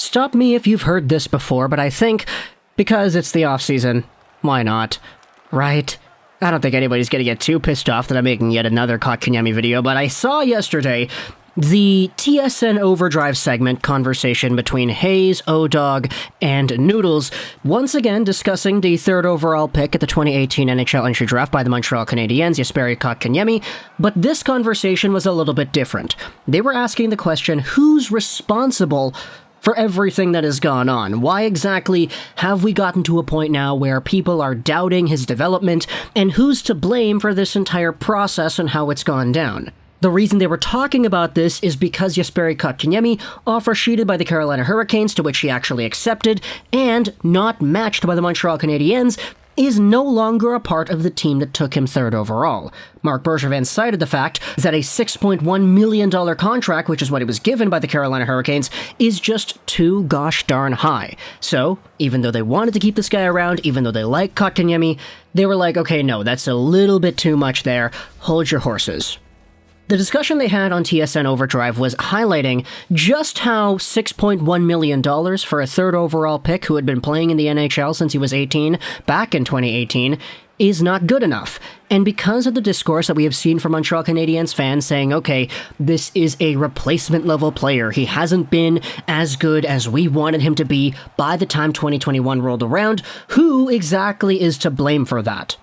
Stop me if you've heard this before, but I think, because it's the off-season, why not? Right? I don't think anybody's gonna get too pissed off that I'm making yet another Kotkaniemi video, but I saw yesterday the TSN Overdrive segment conversation between Hayes, O-Dog, and Noodles, once again discussing the third overall pick at the 2018 NHL Entry Draft by the Montreal Canadiens, Jesperi Kotkaniemi, but this conversation was a little bit different. They were asking the question, who's responsible for everything that has gone on? Why exactly have we gotten to a point now where people are doubting his development, and who's to blame for this entire process and how it's gone down? The reason they were talking about this is because Jesperi Kotkaniemi, offer sheeted by the Carolina Hurricanes, to which he actually accepted, and not matched by the Montreal Canadiens, is no longer a part of the team that took him third overall. Marc Bergevin cited the fact that a $6.1 million contract, which is what he was given by the Carolina Hurricanes, is just too gosh darn high. So, even though they wanted to keep this guy around, even though they like Kotkaniemi, they were like, okay, no, that's a little bit too much there. Hold your horses. The discussion they had on TSN Overdrive was highlighting just how $6.1 million for a third overall pick who had been playing in the NHL since he was 18, back in 2018, is not good enough. And because of the discourse that we have seen from Montreal Canadiens fans saying, okay, this is a replacement level player, he hasn't been as good as we wanted him to be by the time 2021 rolled around, who exactly is to blame for that?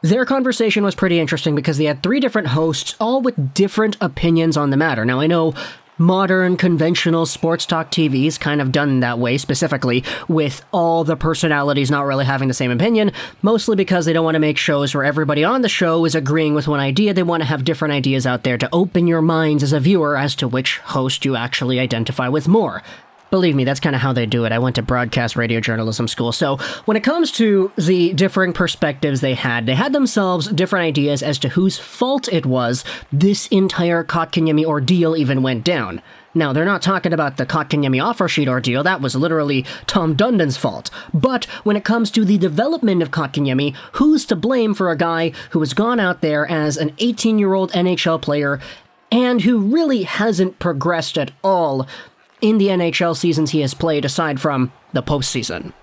Their conversation was pretty interesting because they had three different hosts, all with different opinions on the matter. Now, I know modern, conventional sports talk TV's kind of done that way, specifically with all the personalities not really having the same opinion, mostly because they don't want to make shows where everybody on the show is agreeing with one idea. They want to have different ideas out there to open your minds as a viewer as to which host you actually identify with more. Believe me, that's kind of how they do it. I went to broadcast radio journalism school. So when it comes to the differing perspectives they had themselves different ideas as to whose fault it was this entire Kotkaniemi ordeal even went down. Now, they're not talking about the Kotkaniemi offer sheet ordeal. That was literally Tom Dundon's fault. But when it comes to the development of Kotkaniemi, who's to blame for a guy who has gone out there as an 18-year-old NHL player and who really hasn't progressed at all in the NHL seasons he has played, aside from the postseason?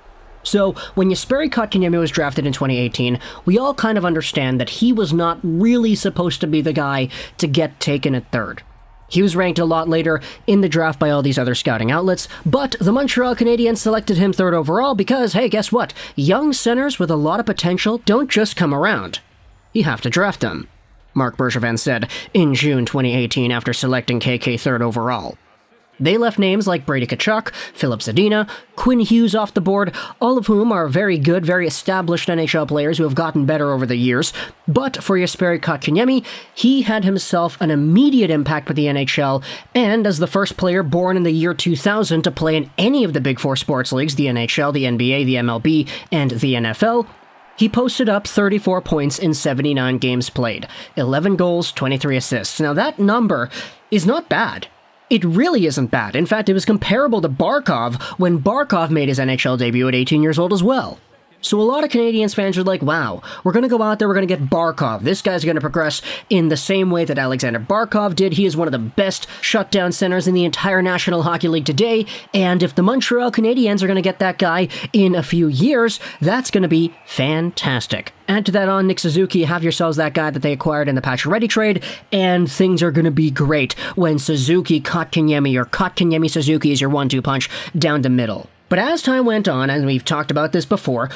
So, when Jesperi Kotkaniemi was drafted in 2018, we all kind of understand that he was not really supposed to be the guy to get taken at third. He was ranked a lot later in the draft by all these other scouting outlets, but the Montreal Canadiens selected him third overall because, hey, guess what? Young centers with a lot of potential don't just come around. You have to draft them, Marc Bergevin said in June 2018 after selecting KK third overall. They left names like Brady Tkachuk, Filip Zadina, Quinn Hughes off the board, all of whom are very good, very established NHL players who have gotten better over the years. But for Jesperi Kotkaniemi, he had himself an immediate impact with the NHL, and as the first player born in the year 2000 to play in any of the Big Four sports leagues, the NHL, the NBA, the MLB, and the NFL, he posted up 34 points in 79 games played, 11 goals, 23 assists. Now that number is not bad. It really isn't bad. In fact, it was comparable to Barkov when Barkov made his NHL debut at 18 years old as well. So a lot of Canadiens fans are like, wow, we're going to go out there, we're going to get Barkov. This guy's going to progress in the same way that Alexander Barkov did. He is one of the best shutdown centers in the entire National Hockey League today, and if the Montreal Canadiens are going to get that guy in a few years, that's going to be fantastic. Add to that on Nick Suzuki, have yourselves that guy that they acquired in the Pacioretty trade, and things are going to be great when Suzuki Kotkaniemi or Kotkaniemi Suzuki is your 1-2 punch down the middle. But as time went on, and we've talked about this before,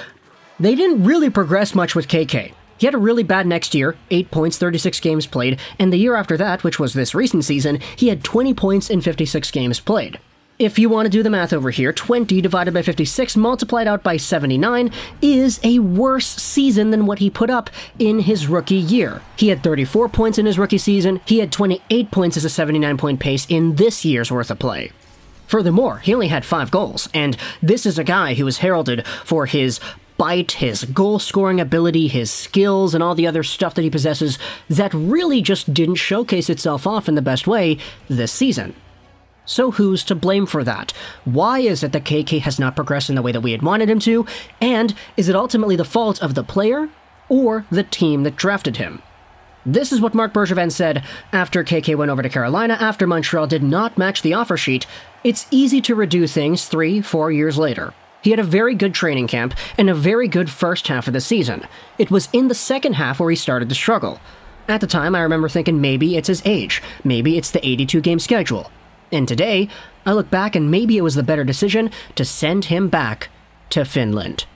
they didn't really progress much with KK. He had a really bad next year, 8 points, 36 games played, and the year after that, which was this recent season, he had 20 points in 56 games played. If you want to do the math over here, 20 divided by 56 multiplied out by 79 is a worse season than what he put up in his rookie year. He had 34 points in his rookie season, he had 28 points as a 79-point pace in this year's worth of play. Furthermore, he only had 5 goals, and this is a guy who is heralded for his bite, his goal-scoring ability, his skills, and all the other stuff that he possesses that really just didn't showcase itself off in the best way this season. So who's to blame for that? Why is it that KK has not progressed in the way that we had wanted him to? And is it ultimately the fault of the player or the team that drafted him? This is what Marc Bergevin said after KK went over to Carolina after Montreal did not match the offer sheet. It's easy to redo things 3-4 years later. He had a very good training camp and a very good first half of the season. It was in the second half where he started to struggle. At the time, I remember thinking maybe it's his age, maybe it's the 82-game schedule. And today, I look back and maybe it was the better decision to send him back to Finland.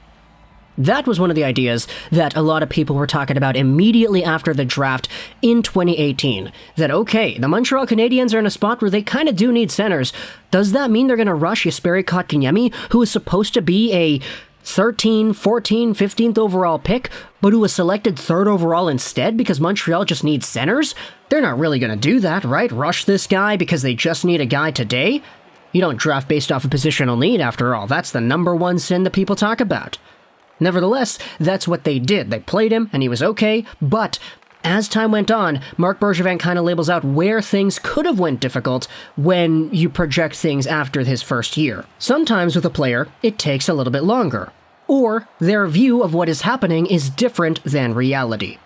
That was one of the ideas that a lot of people were talking about immediately after the draft in 2018. That, okay, the Montreal Canadiens are in a spot where they kind of do need centers. Does that mean they're going to rush Jesperi Kotkaniemi, who is supposed to be a 13, 14, 15th overall pick, but who was selected 3rd overall instead because Montreal just needs centers? They're not really going to do that, right? Rush this guy because they just need a guy today? You don't draft based off of positional need, after all. That's the #1 sin that people talk about. Nevertheless, that's what they did. They played him, and he was okay, but as time went on, Marc Bergevin kind of labels out where things could have went difficult when you project things after his first year. Sometimes with a player, it takes a little bit longer, or their view of what is happening is different than reality.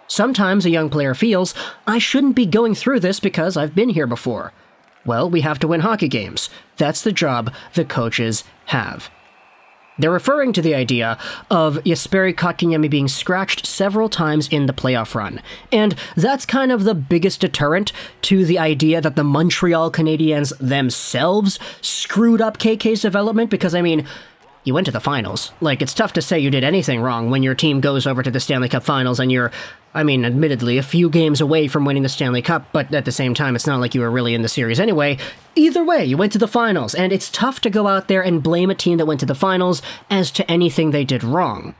Sometimes a young player feels, I shouldn't be going through this because I've been here before. Well, we have to win hockey games. That's the job the coaches have. They're referring to the idea of Jesperi Kotkaniemi being scratched several times in the playoff run, and that's kind of the biggest deterrent to the idea that the Montreal Canadiens themselves screwed up KK's development, because, I mean, you went to the finals. Like, it's tough to say you did anything wrong when your team goes over to the Stanley Cup Finals and you're, I mean, admittedly, a few games away from winning the Stanley Cup, but at the same time, it's not like you were really in the series anyway. Either way, you went to the finals, and it's tough to go out there and blame a team that went to the finals as to anything they did wrong.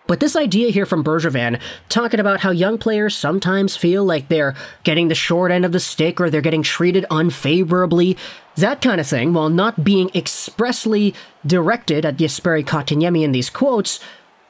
But this idea here from Bergevin, talking about how young players sometimes feel like they're getting the short end of the stick or they're getting treated unfavorably, that kind of thing, while not being expressly directed at Jesperi Kotkaniemi in these quotes,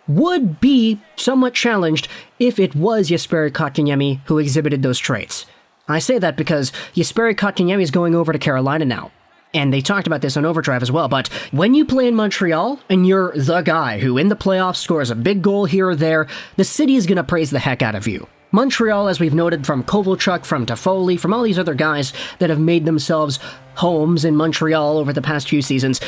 would be somewhat challenged if it was Jesperi Kotkaniemi who exhibited those traits. I say that because Jesperi Kotkaniemi is going over to Carolina now. And they talked about this on Overdrive as well, but when you play in Montreal and you're the guy who in the playoffs scores a big goal here or there, the city is going to praise the heck out of you. Montreal, as we've noted from Kovalchuk, from Toffoli, from all these other guys that have made themselves homes in Montreal over the past few seasons,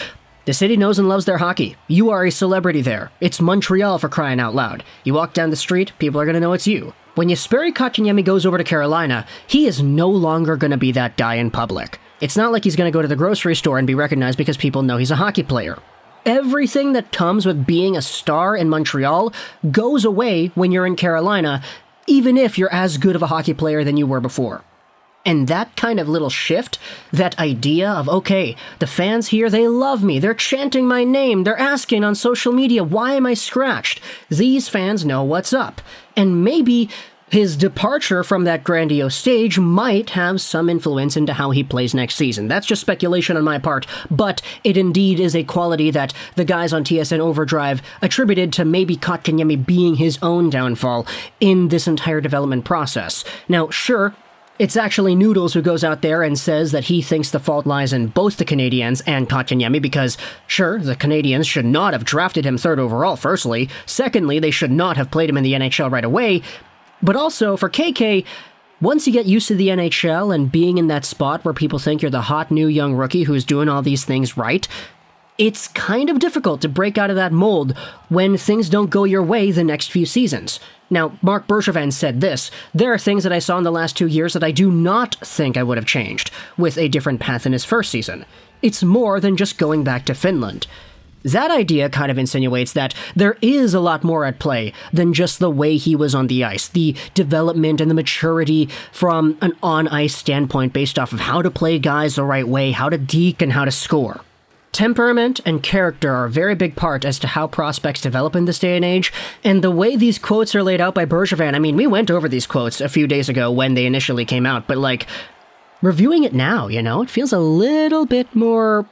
the city knows and loves their hockey. You are a celebrity there. It's Montreal, for crying out loud. You walk down the street, people are going to know it's you. When Jesperi Kotkaniemi goes over to Carolina, he is no longer going to be that guy in public. It's not like he's going to go to the grocery store and be recognized because people know he's a hockey player. Everything that comes with being a star in Montreal goes away when you're in Carolina, even if you're as good of a hockey player than you were before. And that kind of little shift, that idea of, okay, the fans here, they love me, they're chanting my name, they're asking on social media, why am I scratched? These fans know what's up. And maybe his departure from that grandiose stage might have some influence into how he plays next season. That's just speculation on my part, but it indeed is a quality that the guys on TSN Overdrive attributed to maybe Kotkaniemi being his own downfall in this entire development process. Now, sure, it's actually Noodles who goes out there and says that he thinks the fault lies in both the Canadiens and Kotkaniemi because, sure, the Canadiens should not have drafted him 3rd overall, firstly. Secondly, they should not have played him in the NHL right away. But also, for KK, once you get used to the NHL and being in that spot where people think you're the hot new young rookie who's doing all these things right, it's kind of difficult to break out of that mold when things don't go your way the next few seasons. Now, Marc Bergevin said this: there are things that I saw in the last 2 years that I do not think I would have changed with a different path in his first season. It's more than just going back to Finland. That idea kind of insinuates that there is a lot more at play than just the way he was on the ice, the development and the maturity from an on-ice standpoint based off of how to play guys the right way, how to deke, and how to score. Temperament and character are a very big part as to how prospects develop in this day and age, and the way these quotes are laid out by Bergevin, I mean, we went over these quotes a few days ago when they initially came out, but like, reviewing it now, it feels a little bit more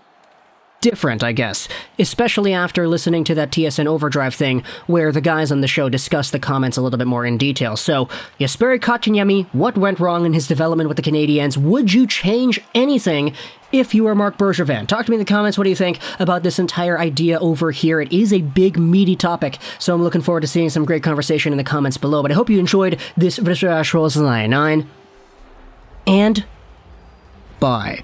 different, I guess, especially after listening to that TSN Overdrive thing where the guys on the show discussed the comments a little bit more in detail. So, Jesperi Kotkaniemi, what went wrong in his development with the Canadiens? Would you change anything if you were Marc Bergevin? Talk to me in the comments. What do you think about this entire idea over here? It is a big, meaty topic, so I'm looking forward to seeing some great conversation in the comments below. But I hope you enjoyed this Rumours 9, and bye.